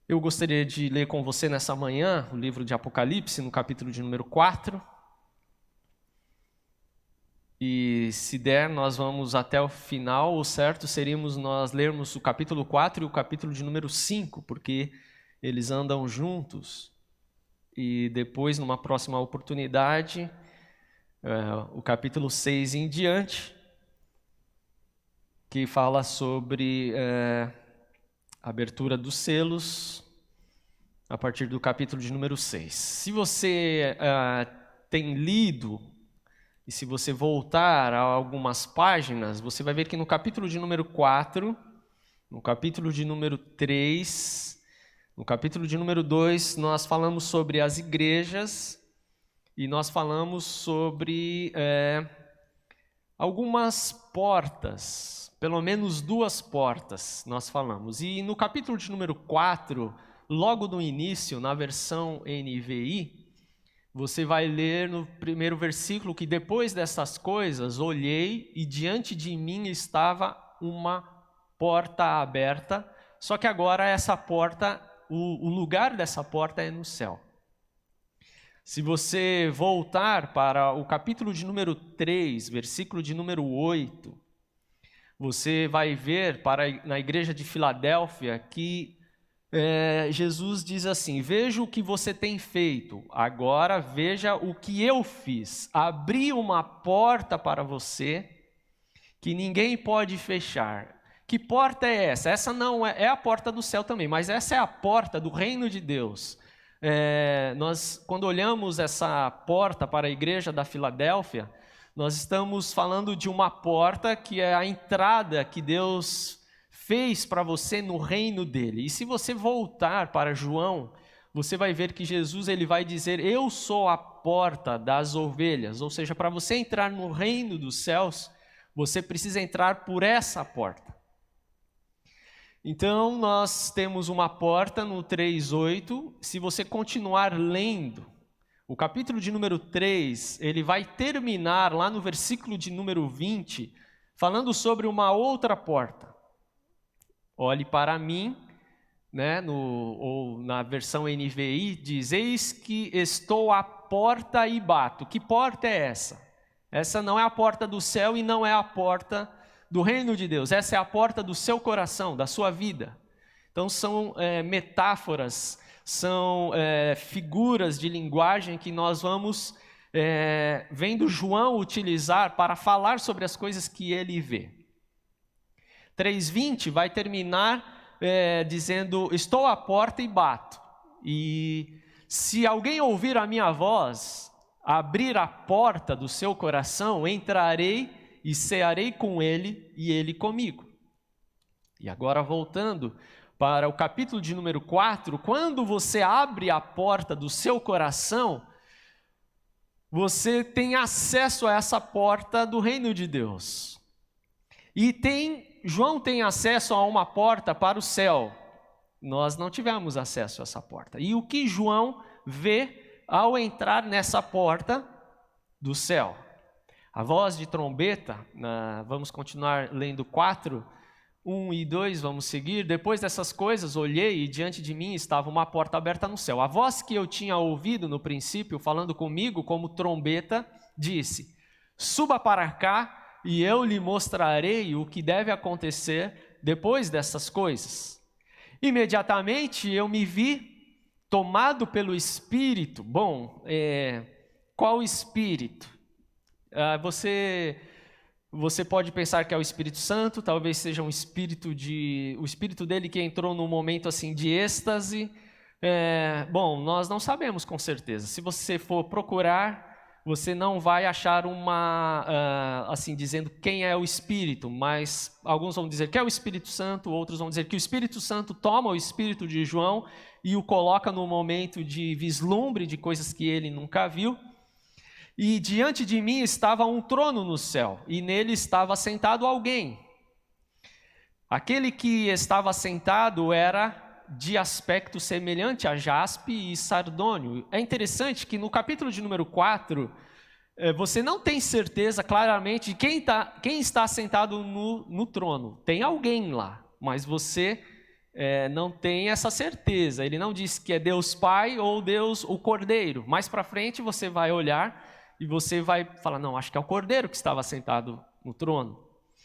Eu gostaria de ler com você nessa manhã o livro de Apocalipse, no capítulo de número 4. E se der, nós vamos até o final. O certo seríamos nós lermos o capítulo 4 e o capítulo de número 5, porque eles andam juntos. E depois, numa próxima oportunidade, o capítulo 6 em diante, que fala sobre a abertura dos selos, a partir do capítulo de número 6. Se você tem lido, e se você voltar a algumas páginas, você vai ver que no capítulo de número 4, no capítulo de número 3, no capítulo de número 2, nós falamos sobre as igrejas e nós falamos sobre algumas portas, pelo menos 2 portas nós falamos. E no capítulo de número 4, logo no início, na versão NVI, você vai ler no primeiro versículo que depois dessas coisas, olhei e diante de mim estava uma porta aberta, só que agora essa porta, o lugar dessa porta é no céu. Se você voltar para o capítulo de número 3, versículo de número 8, você vai ver na igreja de Filadélfia que Jesus diz assim: veja o que você tem feito, agora veja o que eu fiz. Abri uma porta para você que ninguém pode fechar. Que porta é essa? Essa não é a porta do céu também, mas essa é a porta do reino de Deus. Nós, quando olhamos essa porta para a igreja da Filadélfia, nós estamos falando de uma porta que é a entrada que Deus fez para você no reino dele. E se você voltar para João, você vai ver que Jesus ele vai dizer: eu sou a porta das ovelhas. Ou seja, para você entrar no reino dos céus, você precisa entrar por essa porta. Então, nós temos uma porta no 3:8. Se você continuar lendo, o capítulo de número 3, ele vai terminar lá no versículo de número 20, falando sobre uma outra porta. Olhe para mim, né, ou na versão NVI, diz: eis que estou à porta e bato. Que porta é essa? Essa não é a porta do céu e não é a porta do reino de Deus. Essa é a porta do seu coração, da sua vida. Então são metáforas, são figuras de linguagem que nós vamos vendo João utilizar para falar sobre as coisas que ele vê. 3:20 vai terminar dizendo: estou à porta e bato. E se alguém ouvir a minha voz, abrir a porta do seu coração, entrarei e cearei com ele e ele comigo. E agora voltando para o capítulo de número 4, quando você abre a porta do seu coração, você tem acesso a essa porta do reino de Deus. E João tem acesso a uma porta para o céu. Nós não tivemos acesso a essa porta. E o que João vê ao entrar nessa porta do céu? A voz de trombeta, vamos continuar lendo 4, 1 e 2, vamos seguir. Depois dessas coisas, olhei e diante de mim estava uma porta aberta no céu. A voz que eu tinha ouvido no princípio, falando comigo como trombeta, disse: suba para cá e eu lhe mostrarei o que deve acontecer depois dessas coisas. Imediatamente eu me vi tomado pelo Espírito. Bom, qual Espírito? Você pode pensar que é o Espírito Santo, talvez seja o Espírito dele que entrou num momento assim de êxtase. Bom, nós não sabemos com certeza. Se você for procurar, você não vai achar assim, dizendo quem é o Espírito, mas alguns vão dizer que é o Espírito Santo, outros vão dizer que o Espírito Santo toma o Espírito de João e o coloca num momento de vislumbre de coisas que ele nunca viu. E diante de mim estava um trono no céu, e nele estava sentado alguém. Aquele que estava sentado era de aspecto semelhante a jaspe e sardônio. É interessante que no capítulo de número 4, você não tem certeza claramente de quem está sentado no trono. Tem alguém lá, mas você não tem essa certeza. Ele não diz que é Deus Pai ou Deus o Cordeiro. Mais para frente você vai olhar e você vai falar, não, acho que é o Cordeiro que estava sentado no trono.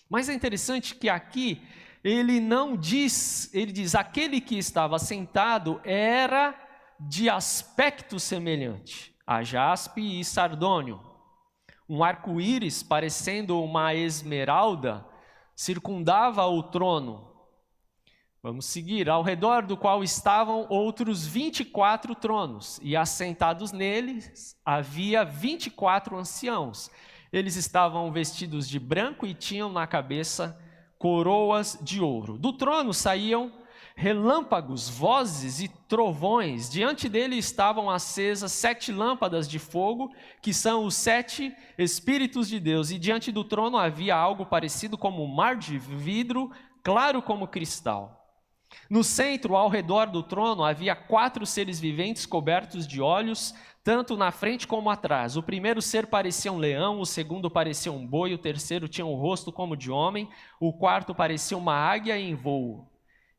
Mas é interessante que aqui ele não diz, ele diz, aquele que estava sentado era de aspecto semelhante a jaspe e sardônio. Um arco-íris parecendo uma esmeralda circundava o trono. Vamos seguir, ao redor do qual estavam outros 24 tronos, e assentados neles havia 24 anciãos. Eles estavam vestidos de branco e tinham na cabeça coroas de ouro. Do trono saíam relâmpagos, vozes e trovões. Diante dele estavam acesas 7 lâmpadas de fogo, que são os 7 Espíritos de Deus. E diante do trono havia algo parecido como um mar de vidro, claro como cristal. No centro, ao redor do trono, havia 4 seres viventes cobertos de olhos, tanto na frente como atrás. O primeiro ser parecia um leão, o segundo parecia um boi, o terceiro tinha um rosto como de homem, o quarto parecia uma águia em voo.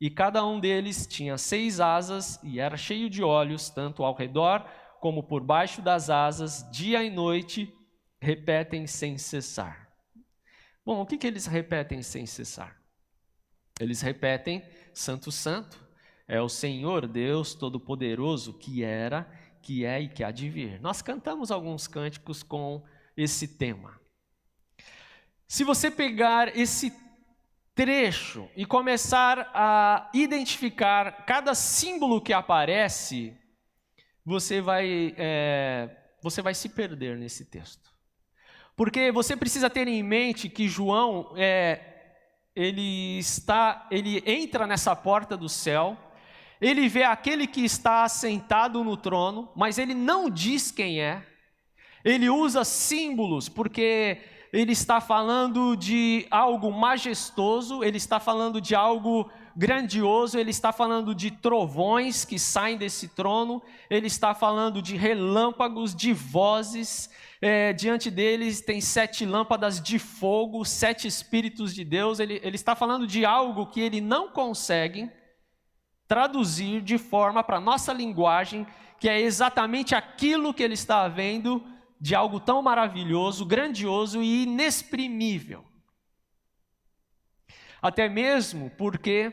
E cada um deles tinha 6 asas e era cheio de olhos, tanto ao redor como por baixo das asas, dia e noite, repetem sem cessar. Bom, o que eles repetem sem cessar? Eles repetem, Santo, Santo, é o Senhor Deus Todo-Poderoso que era, que é e que há de vir. Nós cantamos alguns cânticos com esse tema. Se você pegar esse trecho e começar a identificar cada símbolo que aparece, você vai se perder nesse texto. Porque você precisa ter em mente que João ele entra nessa porta do céu, ele vê aquele que está assentado no trono, mas ele não diz quem é. Ele usa símbolos porque ele está falando de algo majestoso, ele está falando de algo grandioso, ele está falando de trovões que saem desse trono, ele está falando de relâmpagos, de vozes. Diante deles tem 7 lâmpadas de fogo, 7 Espíritos de Deus. Ele está falando de algo que ele não consegue traduzir de forma para a nossa linguagem, que é exatamente aquilo que ele está vendo de algo tão maravilhoso, grandioso e inexprimível. Até mesmo porque,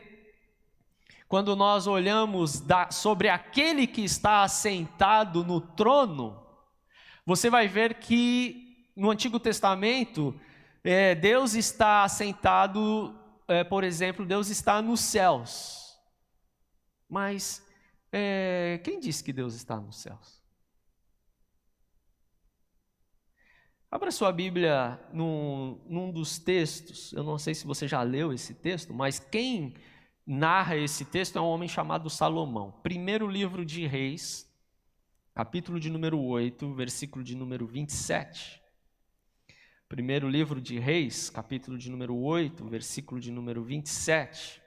quando nós olhamos sobre aquele que está assentado no trono, você vai ver que no Antigo Testamento, Deus está assentado, por exemplo, Deus está nos céus. Mas quem disse que Deus está nos céus? Abra sua Bíblia num dos textos, eu não sei se você já leu esse texto, mas quem narra esse texto é um homem chamado Salomão. Primeiro livro de Reis, capítulo de número 8, versículo de número 27. Primeiro livro de Reis, capítulo de número 8, versículo de número 27.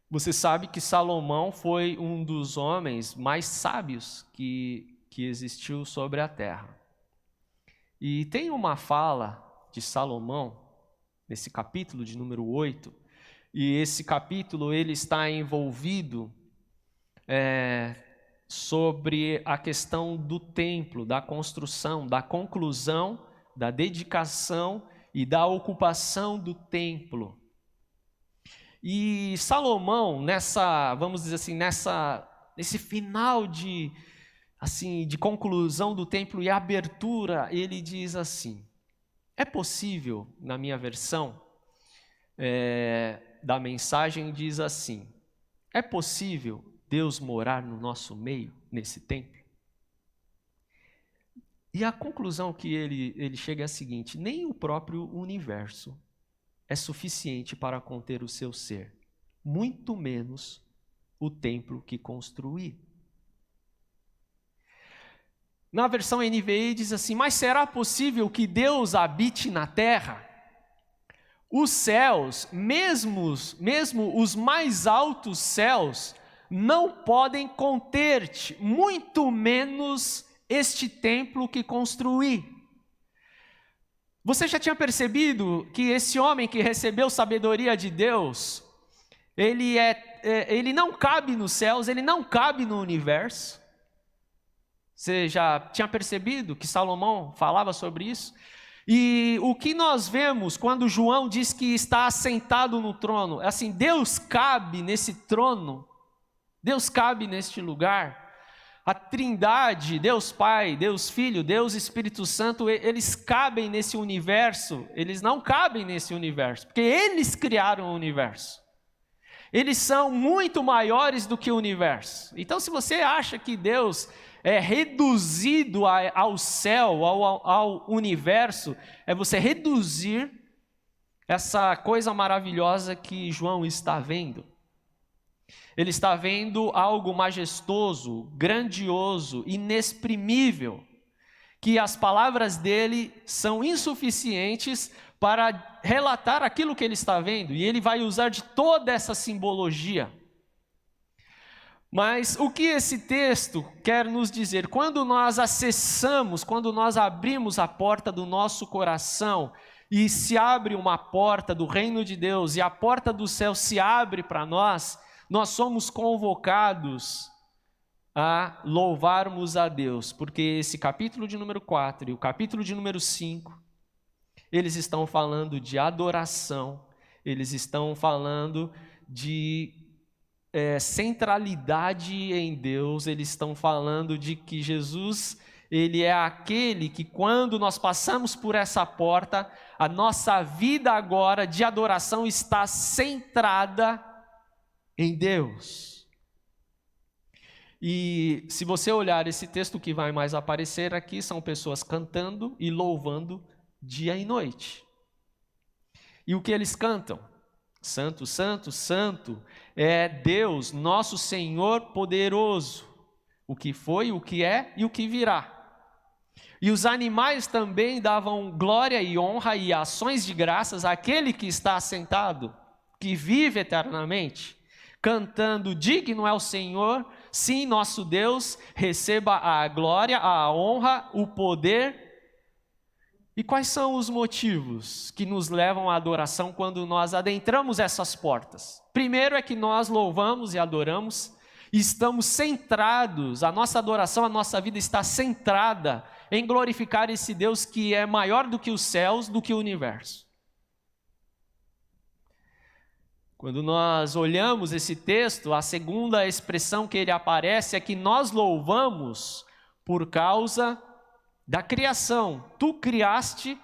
Você sabe que Salomão foi um dos homens mais sábios que existiu sobre a terra. E tem uma fala de Salomão, nesse capítulo de número 8, e esse capítulo ele está envolvido sobre a questão do templo, da construção, da conclusão, da dedicação e da ocupação do templo. E Salomão, vamos dizer assim, nesse final de conclusão do templo e abertura, ele diz assim: é possível, na minha versão da mensagem diz assim, é possível Deus morar no nosso meio, nesse templo? E a conclusão que ele chega é a seguinte: nem o próprio universo é suficiente para conter o seu ser, muito menos o templo que construí. Na versão NVI diz assim: mas será possível que Deus habite na terra? Os céus, mesmo os mais altos céus, não podem conter-te, muito menos este templo que construí. Você já tinha percebido que esse homem que recebeu sabedoria de Deus, ele ele não cabe nos céus, ele não cabe no universo. Você já tinha percebido que Salomão falava sobre isso? E o que nós vemos quando João diz que está assentado no trono, é assim, Deus cabe nesse trono, Deus cabe neste lugar. A Trindade, Deus Pai, Deus Filho, Deus Espírito Santo, eles cabem nesse universo, eles não cabem nesse universo, porque eles criaram o universo. Eles são muito maiores do que o universo. Então, se você acha que Deus é reduzido ao céu, ao universo, é você reduzir essa coisa maravilhosa que João está vendo. Ele está vendo algo majestoso, grandioso, inexprimível, que as palavras dele são insuficientes para relatar aquilo que ele está vendo, e ele vai usar de toda essa simbologia. Mas o que esse texto quer nos dizer? Quando nós acessamos, quando nós abrimos a porta do nosso coração, e se abre uma porta do reino de Deus, e a porta do céu se abre para nós, nós somos convocados a louvarmos a Deus, porque esse capítulo de número 4 e o capítulo de número 5, eles estão falando de adoração, eles estão falando de centralidade em Deus, eles estão falando de que Jesus, ele é aquele que quando nós passamos por essa porta, a nossa vida agora de adoração está centrada em Deus. E se você olhar esse texto, que vai mais aparecer aqui, são pessoas cantando e louvando dia e noite. E o que eles cantam? Santo, santo, santo é Deus, nosso Senhor poderoso, o que foi, o que é e o que virá. E os animais também davam glória e honra e ações de graças àquele que está assentado, que vive eternamente, cantando: digno é o Senhor, sim, nosso Deus, receba a glória, a honra, o poder. E quais são os motivos que nos levam à adoração quando nós adentramos essas portas? Primeiro é que nós louvamos e adoramos, e estamos centrados, a nossa adoração, a nossa vida está centrada em glorificar esse Deus que é maior do que os céus, do que o universo. Quando nós olhamos esse texto, a segunda expressão que ele aparece é que nós louvamos por causa da criação. Tu criaste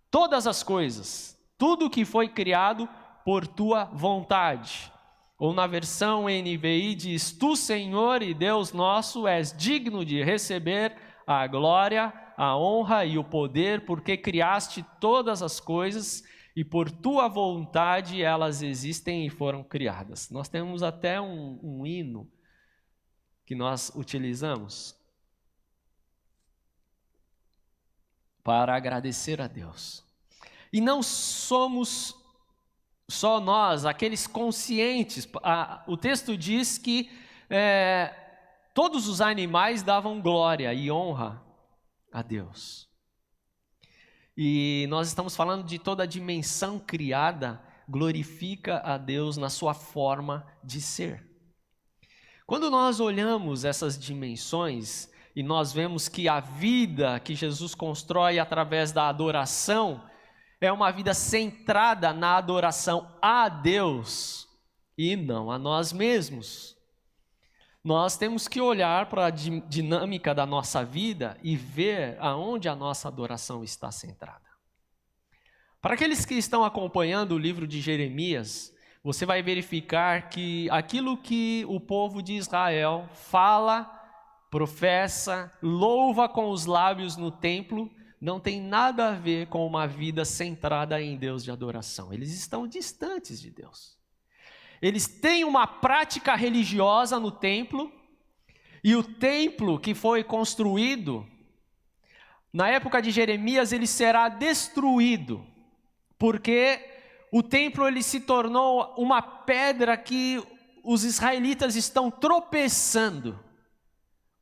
todas as coisas, tudo que foi criado por tua vontade. Ou na versão NVI diz: tu, Senhor e Deus nosso, és digno de receber a glória, a honra e o poder, porque criaste todas as coisas e por tua vontade elas existem e foram criadas. Nós temos até um hino que nós utilizamos para agradecer a Deus. E não somos só nós, aqueles conscientes. O texto diz que todos os animais davam glória e honra a Deus. E nós estamos falando de toda a dimensão criada, glorifica a Deus na sua forma de ser. Quando nós olhamos essas dimensões e nós vemos que a vida que Jesus constrói através da adoração é uma vida centrada na adoração a Deus e não a nós mesmos. Nós temos que olhar para a dinâmica da nossa vida e ver aonde a nossa adoração está centrada. Para aqueles que estão acompanhando o livro de Jeremias, você vai verificar que aquilo que o povo de Israel fala, professa, louva com os lábios no templo, não tem nada a ver com uma vida centrada em Deus de adoração. Eles estão distantes de Deus. Eles têm uma prática religiosa no templo, e o templo que foi construído, na época de Jeremias, ele será destruído, porque o templo ele se tornou uma pedra que os israelitas estão tropeçando,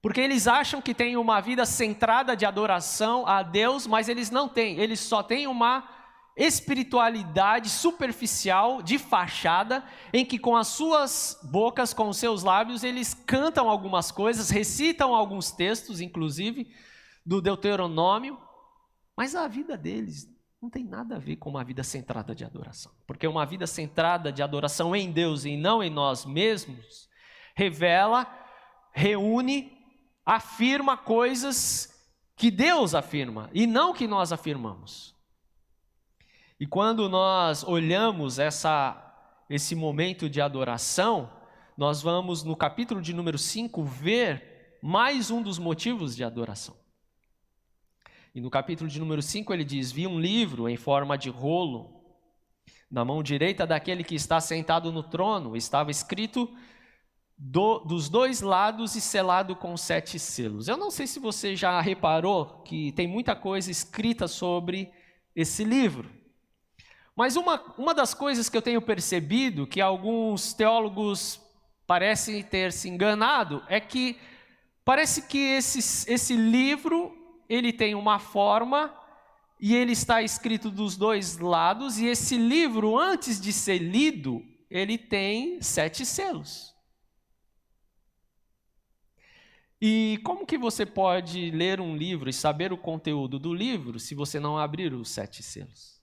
porque eles acham que têm uma vida centrada de adoração a Deus, mas eles não têm, eles só têm uma espiritualidade superficial, de fachada, em que com as suas bocas, com os seus lábios, eles cantam algumas coisas, recitam alguns textos, inclusive, do Deuteronômio, mas a vida deles não tem nada a ver com uma vida centrada de adoração. Porque uma vida centrada de adoração em Deus e não em nós mesmos, revela, reúne, afirma coisas que Deus afirma e não que nós afirmamos. E quando nós olhamos esse momento de adoração, nós vamos no capítulo de número 5 ver mais um dos motivos de adoração. E no capítulo de número 5 ele diz: vi um livro em forma de rolo, na mão direita daquele que está sentado no trono, estava escrito dos dois lados e selado com 7 selos. Eu não sei se você já reparou que tem muita coisa escrita sobre esse livro. Mas uma das coisas que eu tenho percebido, que alguns teólogos parecem ter se enganado, é que parece que esse livro, ele tem uma forma e ele está escrito dos dois lados, e esse livro, antes de ser lido, ele tem 7 selos. E como que você pode ler um livro e saber o conteúdo do livro se você não abrir os 7 selos?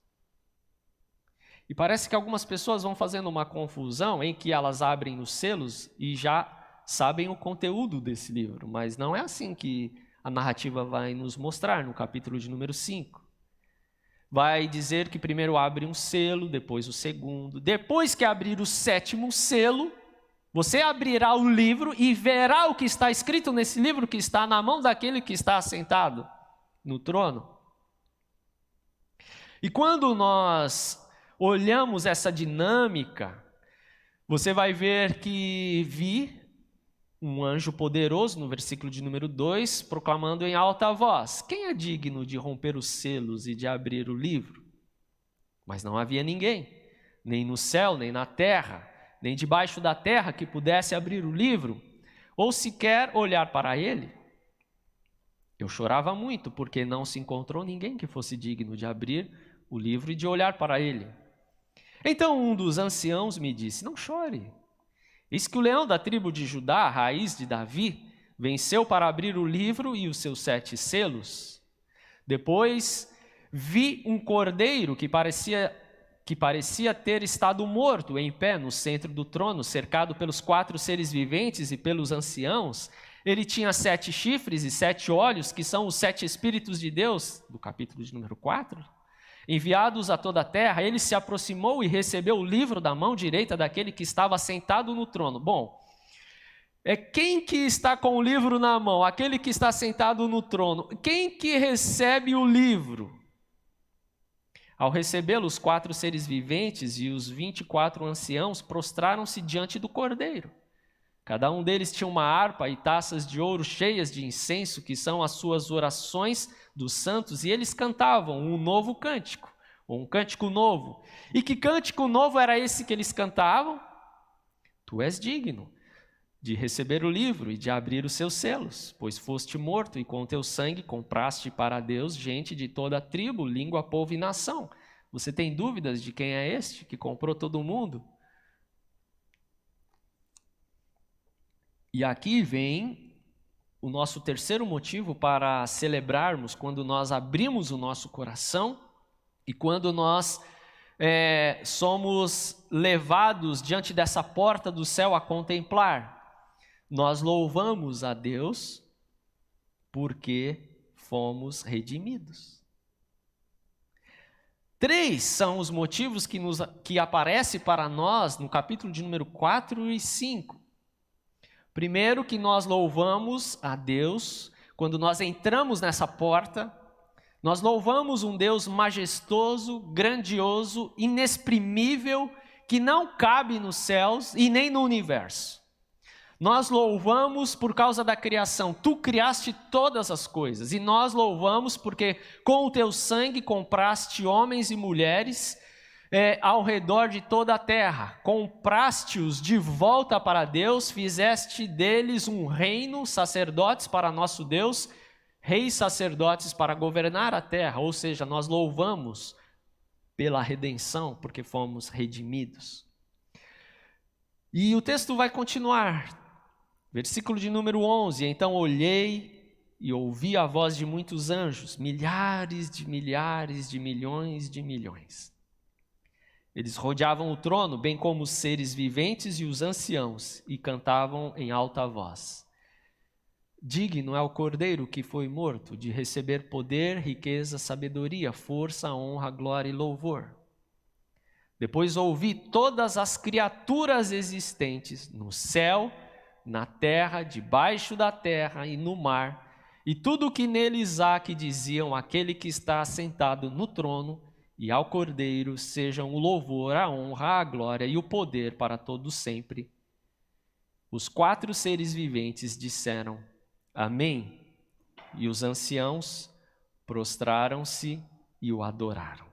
E parece que algumas pessoas vão fazendo uma confusão em que elas abrem os selos e já sabem o conteúdo desse livro, mas não é assim que a narrativa vai nos mostrar no capítulo de número 5. Vai dizer que primeiro abre um selo, depois o segundo. Depois que abrir o 7º selo, você abrirá o livro e verá o que está escrito nesse livro que está na mão daquele que está assentado no trono. E quando nós olhamos essa dinâmica, você vai ver que vi um anjo poderoso, no versículo de número 2, proclamando em alta voz: quem é digno de romper os selos e de abrir o livro? Mas não havia ninguém, nem no céu, nem na terra, nem debaixo da terra, que pudesse abrir o livro, ou sequer olhar para ele. Eu chorava muito, porque não se encontrou ninguém que fosse digno de abrir o livro e de olhar para ele. Então um dos anciãos me disse: não chore. Eis que o leão da tribo de Judá, a raiz de Davi, venceu para abrir o livro e os seus 7 selos. Depois vi um cordeiro que parecia ter estado morto em pé no centro do trono, cercado pelos 4 seres viventes e pelos anciãos. Ele tinha 7 chifres e 7 olhos, que são os 7 Espíritos de Deus, do capítulo de número 4. Enviados a toda a terra, ele se aproximou e recebeu o livro da mão direita daquele que estava sentado no trono. Bom, quem que está com o livro na mão? Aquele que está sentado no trono. Quem que recebe o livro? Ao recebê-lo, os 4 seres viventes e os 24 anciãos prostraram-se diante do cordeiro. Cada um deles tinha uma harpa e taças de ouro cheias de incenso, que são as suas orações dos santos, e eles cantavam um novo cântico, ou um cântico novo. E que cântico novo era esse que eles cantavam? Tu és digno de receber o livro e de abrir os seus selos, pois foste morto e com teu sangue compraste para Deus gente de toda a tribo, língua, povo e nação. Você tem dúvidas de quem é este que comprou todo mundo? E aqui vem o nosso terceiro motivo para celebrarmos quando nós abrimos o nosso coração e quando nós somos levados diante dessa porta do céu a contemplar. Nós louvamos a Deus porque fomos redimidos. 3 são os motivos que aparecem para nós no capítulo de número 4 e 5. Primeiro, que nós louvamos a Deus quando nós entramos nessa porta. Nós louvamos um Deus majestoso, grandioso, inexprimível, que não cabe nos céus e nem no universo. Nós louvamos por causa da criação. Tu criaste todas as coisas. E nós louvamos porque com o teu sangue compraste homens e mulheres ao redor de toda a terra. Compraste-os de volta para Deus, fizeste deles um reino, sacerdotes para nosso Deus, reis sacerdotes para governar a terra. Ou seja, nós louvamos pela redenção, porque fomos redimidos. E o texto vai continuar. Versículo de número 11, então olhei e ouvi a voz de muitos anjos, milhares, de milhões de milhões. Eles rodeavam o trono, bem como os seres viventes e os anciãos, e cantavam em alta voz. Digno é o Cordeiro que foi morto de receber poder, riqueza, sabedoria, força, honra, glória e louvor. Depois ouvi todas as criaturas existentes no céu, na terra, debaixo da terra e no mar, e tudo o que neles há, que diziam aquele que está assentado no trono e ao Cordeiro, sejam o louvor, a honra, a glória e o poder para todos sempre. Os 4 seres viventes disseram Amém, e os anciãos prostraram-se e o adoraram.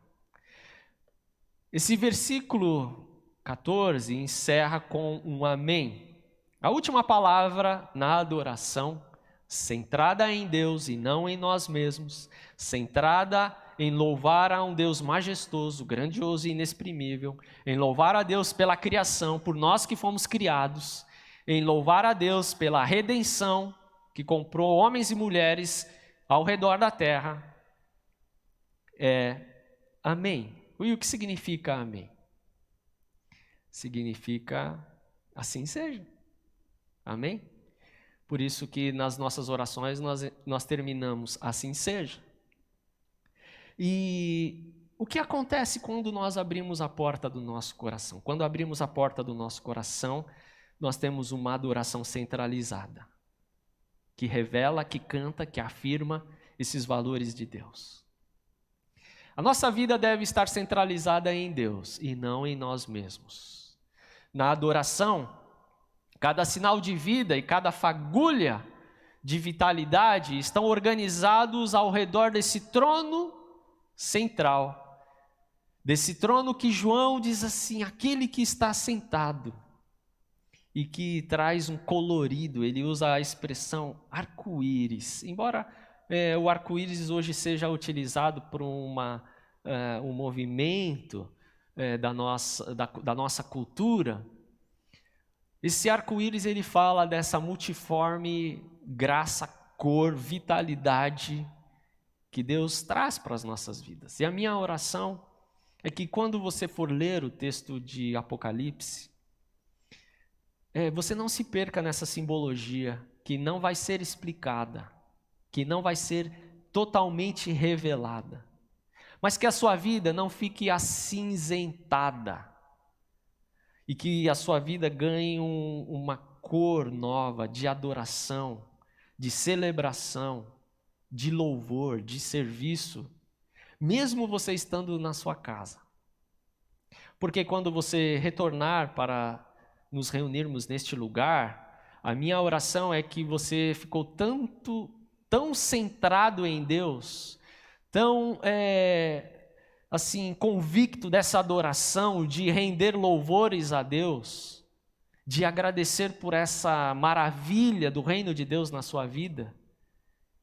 Esse versículo 14 encerra com um amém. A última palavra na adoração, centrada em Deus e não em nós mesmos, centrada em louvar a um Deus majestoso, grandioso e inexprimível, em louvar a Deus pela criação, por nós que fomos criados, em louvar a Deus pela redenção, que comprou homens e mulheres ao redor da terra, amém. E o que significa amém? Significa assim seja. Amém? Por isso que nas nossas orações nós terminamos assim seja. E o que acontece quando nós abrimos a porta do nosso coração? Quando abrimos a porta do nosso coração, nós temos uma adoração centralizada, que revela, que canta, que afirma esses valores de Deus. A nossa vida deve estar centralizada em Deus e não em nós mesmos. Na adoração, cada sinal de vida e cada fagulha de vitalidade estão organizados ao redor desse trono central. Desse trono que João diz assim, aquele que está sentado. E que traz um colorido, ele usa a expressão arco-íris. Embora o arco-íris hoje seja utilizado por um movimento da nossa cultura, esse arco-íris ele fala dessa multiforme graça, cor, vitalidade que Deus traz para as nossas vidas. E a minha oração é que quando você for ler o texto de Apocalipse, você não se perca nessa simbologia que não vai ser explicada, que não vai ser totalmente revelada, mas que a sua vida não fique acinzentada e que a sua vida ganhe uma cor nova de adoração, de celebração, de louvor, de serviço, mesmo você estando na sua casa. Porque quando você retornar para nos reunirmos neste lugar, a minha oração é que você ficou tão centrado em Deus, tão assim convicto dessa adoração, de render louvores a Deus, de agradecer por essa maravilha do reino de Deus na sua vida,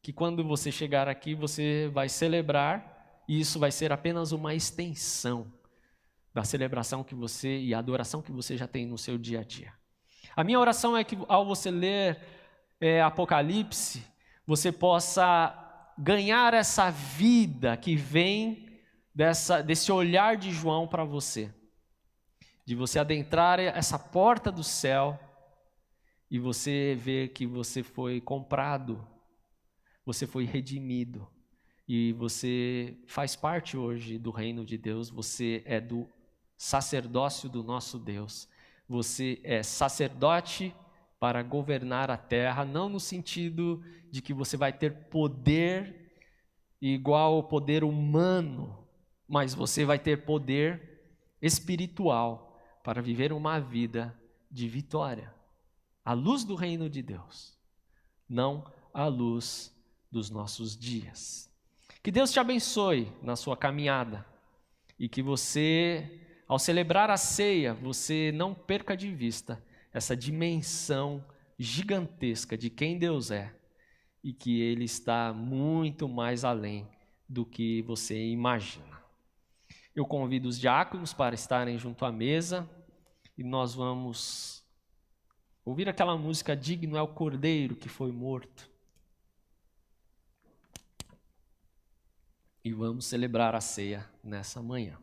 que quando você chegar aqui você vai celebrar, e isso vai ser apenas uma extensão da celebração que você e a adoração que você já tem no seu dia a dia. A minha oração é que ao você ler Apocalipse, você possa ganhar essa vida que vem desse olhar de João para você. De você adentrar essa porta do céu e você ver que você foi comprado, você foi redimido e você faz parte hoje do reino de Deus, você é do sacerdócio do nosso Deus. Você é sacerdote para governar a terra, não no sentido de que você vai ter poder igual ao poder humano, mas você vai ter poder espiritual para viver uma vida de vitória, à luz do reino de Deus, não à luz dos nossos dias. Que Deus te abençoe na sua caminhada e que você, ao celebrar a ceia, você não perca de vista essa dimensão gigantesca de quem Deus é e que Ele está muito mais além do que você imagina. Eu convido os diáconos para estarem junto à mesa e nós vamos ouvir aquela música Digno é o Cordeiro que foi morto. E vamos celebrar a ceia nessa manhã.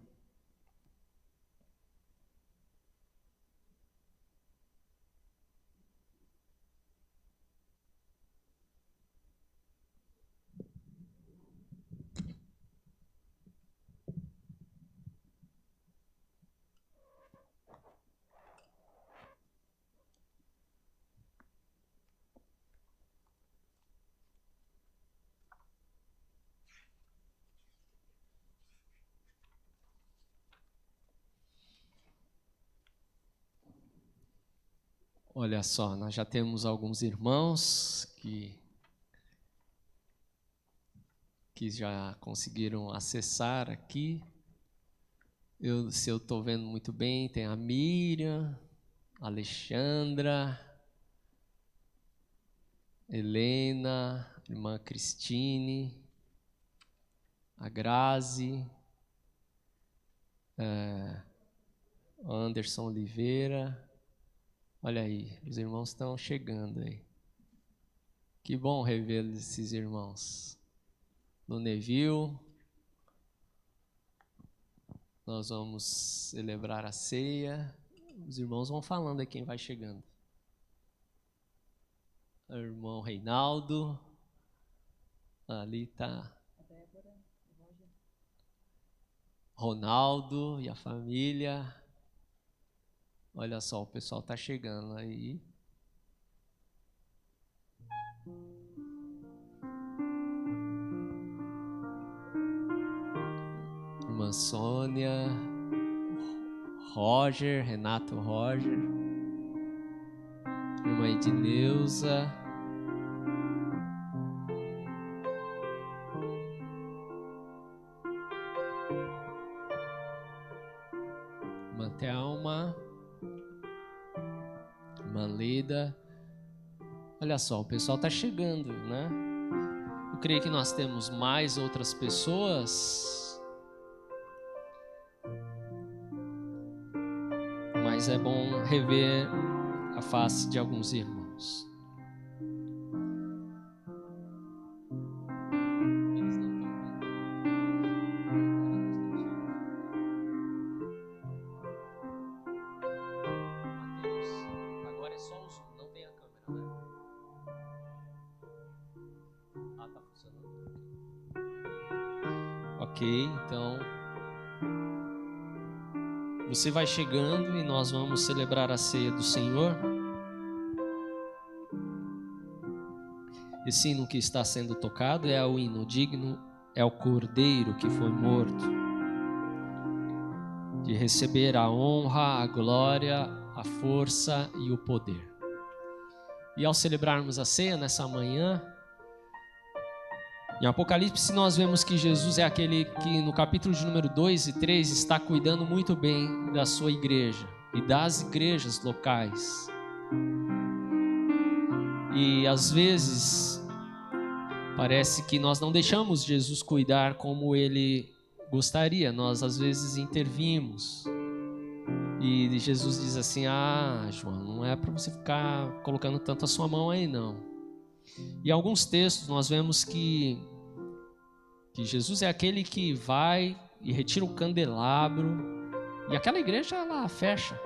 Olha só, nós já temos alguns irmãos que já conseguiram acessar aqui. Se eu estou vendo muito bem, tem a Miriam, a Alexandra, Helena, a irmã Cristine, a Grazi, Anderson Oliveira. Olha aí, os irmãos estão chegando aí. Que bom rever esses irmãos. No Neville, nós vamos celebrar a ceia. Os irmãos vão falando aí quem vai chegando. O irmão Reinaldo. Ali está Ronaldo e a família. Olha só, o pessoal está chegando aí. Irmã Sônia, Roger, Renato Roger, irmã Edneuza, irmã Thelma, irmã Leda. Olha só, o pessoal está chegando, né? Eu creio que nós temos mais outras pessoas, mas é bom rever a face de alguns irmãos. Agora é só o Zoom, não tem a câmera, né? Ah, tá funcionando. Ok, então você vai chegando e nós vamos celebrar a ceia do Senhor. Esse hino que está sendo tocado é o hino digno, é o Cordeiro que foi morto, de receber a honra, a glória, a força e o poder. E ao celebrarmos a ceia nessa manhã, em Apocalipse nós vemos que Jesus é aquele que no capítulo de número 2 e 3 está cuidando muito bem da sua igreja e das igrejas locais. E às vezes parece que nós não deixamos Jesus cuidar como ele gostaria, nós às vezes intervimos. E Jesus diz assim: ah, João, não é para você ficar colocando tanto a sua mão aí não. E em alguns textos nós vemos que Jesus é aquele que vai e retira o candelabro, e aquela igreja ela fecha.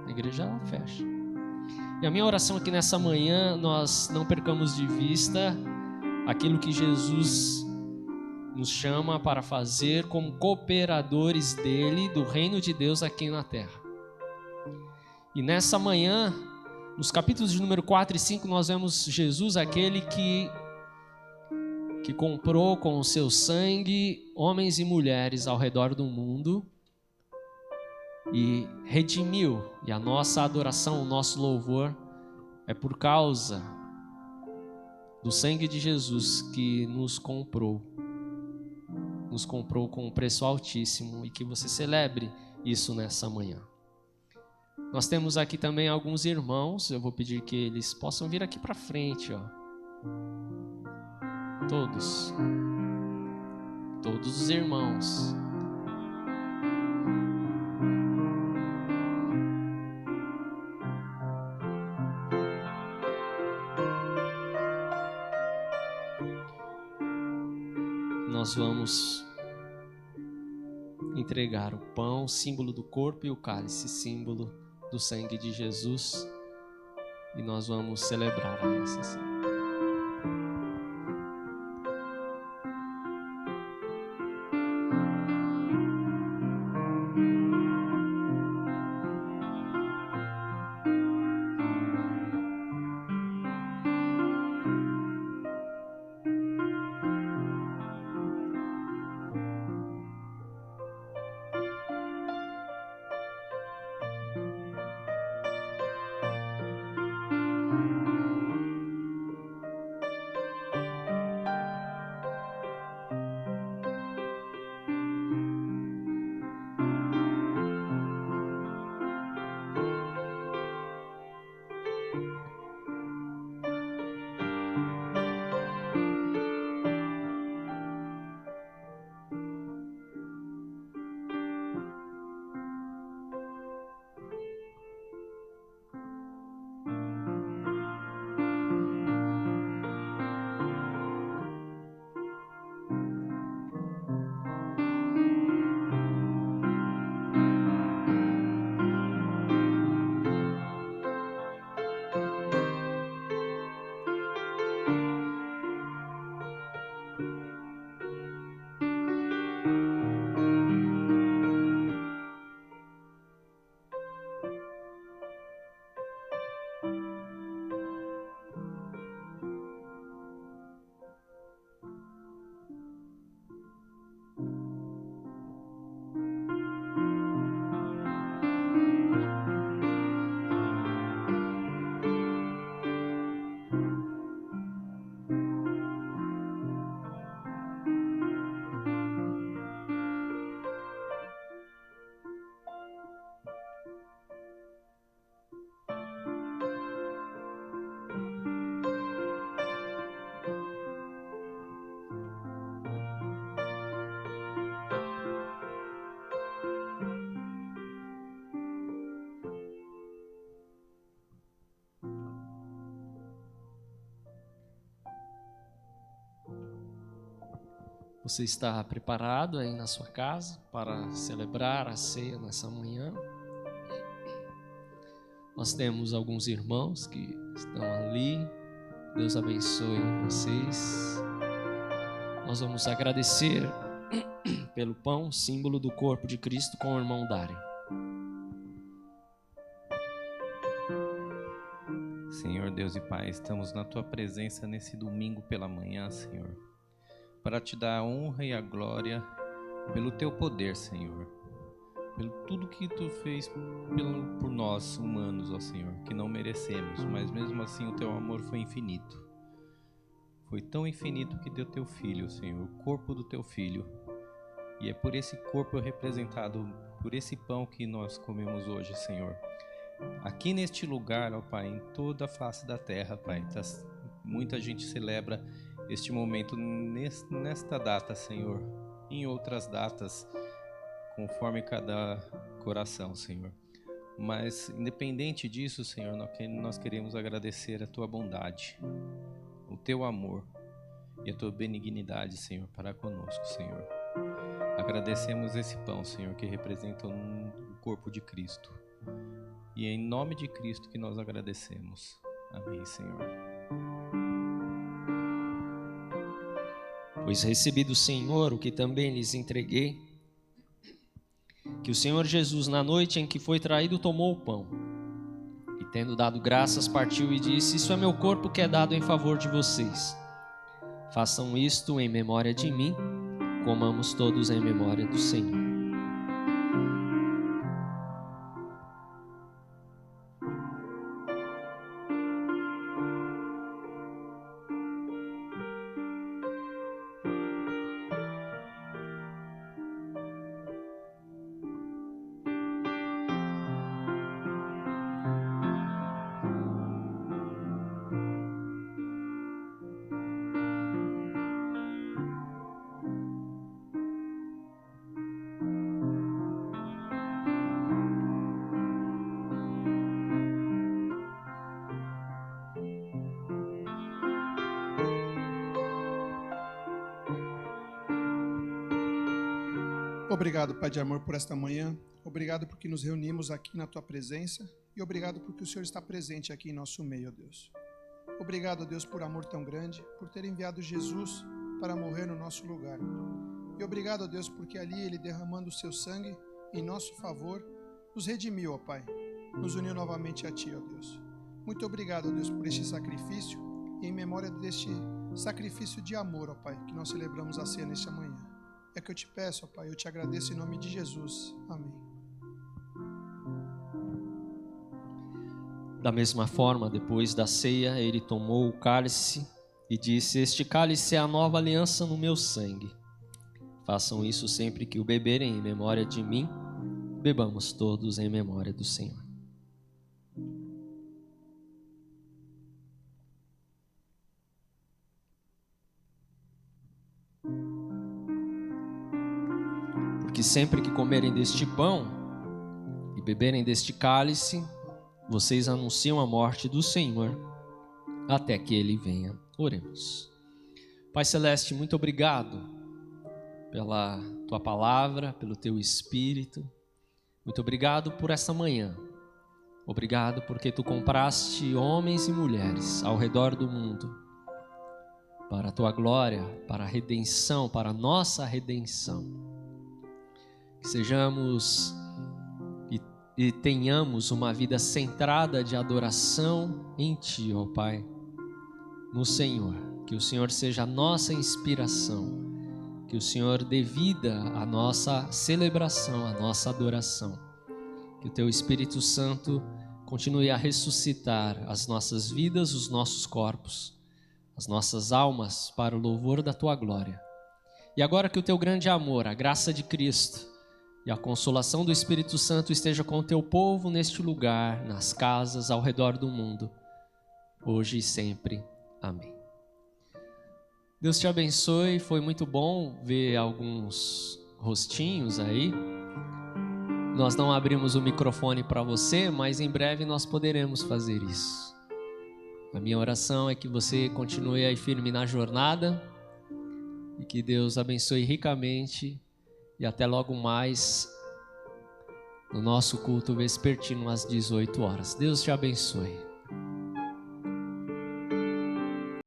A igreja ela fecha. E a minha oração aqui nessa manhã, nós não percamos de vista aquilo que Jesus nos chama para fazer como cooperadores dele, do reino de Deus aqui na terra. E nessa manhã, nos capítulos de número 4 e 5, nós vemos Jesus, aquele que comprou com o seu sangue homens e mulheres ao redor do mundo e redimiu. E a nossa adoração, o nosso louvor é por causa do sangue de Jesus que nos comprou com um preço altíssimo, e que você celebre isso nessa manhã. Nós temos aqui também alguns irmãos, eu vou pedir que eles possam vir aqui para frente, ó. Todos os irmãos. nós vamos entregar o pão, símbolo do corpo, e o cálice, símbolo do sangue de Jesus, e nós vamos celebrar a nossa ceia. Você está preparado aí na sua casa para celebrar a ceia nessa manhã? Nós temos alguns irmãos que estão ali. Deus abençoe vocês. Nós vamos agradecer pelo pão, símbolo do corpo de Cristo, com o irmão Dário. Senhor Deus e Pai, estamos na Tua presença nesse domingo pela manhã, Senhor, para Te dar a honra e a glória pelo Teu poder, Senhor, pelo tudo que Tu fez por nós humanos, ó Senhor, que não merecemos, mas mesmo assim o Teu amor foi infinito. Foi tão infinito que deu Teu Filho, Senhor, o corpo do Teu Filho. E é por esse corpo representado, por esse pão que nós comemos hoje, Senhor. Aqui neste lugar, ó Pai, em toda a face da terra, Pai, muita gente celebra este momento nesta data, Senhor, em outras datas, conforme cada coração, Senhor. Mas, independente disso, Senhor, nós queremos agradecer a Tua bondade, o Teu amor e a Tua benignidade, Senhor, para conosco, Senhor. Agradecemos esse pão, Senhor, que representa o corpo de Cristo. E é em nome de Cristo que nós agradecemos. Amém, Senhor. Pois recebi do Senhor o que também lhes entreguei, que o Senhor Jesus, na noite em que foi traído, tomou o pão, e tendo dado graças, partiu e disse: Isso é meu corpo que é dado em favor de vocês. Façam isto em memória de mim, comamos todos em memória do Senhor. Obrigado, Pai de amor, por esta manhã. Obrigado porque nos reunimos aqui na Tua presença. E obrigado porque o Senhor está presente aqui em nosso meio, ó Deus. Obrigado, Deus, por amor tão grande, por ter enviado Jesus para morrer no nosso lugar. E obrigado, Deus, porque ali Ele, derramando o Seu sangue em nosso favor, nos redimiu, ó Pai. Nos uniu novamente a Ti, ó Deus. Muito obrigado, ó Deus, por este sacrifício e em memória deste sacrifício de amor, ó Pai, que nós celebramos a ceia nesta manhã. É que eu te peço, ó Pai, eu te agradeço em nome de Jesus. Amém. Da mesma forma, depois da ceia, ele tomou o cálice e disse: Este cálice é a nova aliança no meu sangue. Façam isso sempre que o beberem em memória de mim. Bebamos todos em memória do Senhor. Porque sempre que comerem deste pão e beberem deste cálice, vocês anunciam a morte do Senhor até que Ele venha. Oremos. Pai Celeste, muito obrigado pela Tua palavra, pelo Teu Espírito. Muito obrigado por essa manhã. Obrigado porque Tu compraste homens e mulheres ao redor do mundo para a Tua glória, para a redenção, para a nossa redenção. Que sejamos e tenhamos uma vida centrada de adoração em Ti, ó Pai, no Senhor. Que o Senhor seja a nossa inspiração, que o Senhor dê vida à nossa celebração, à nossa adoração. Que o Teu Espírito Santo continue a ressuscitar as nossas vidas, os nossos corpos, as nossas almas para o louvor da Tua glória. E agora que o Teu grande amor, a graça de Cristo e a consolação do Espírito Santo esteja com o Teu povo neste lugar, nas casas, ao redor do mundo, hoje e sempre. Amém. Deus te abençoe, foi muito bom ver alguns rostinhos aí. Nós não abrimos o microfone para você, mas em breve nós poderemos fazer isso. A minha oração é que você continue aí firme na jornada e que Deus abençoe ricamente. E até logo mais no nosso culto vespertino às 18 horas. Deus te abençoe.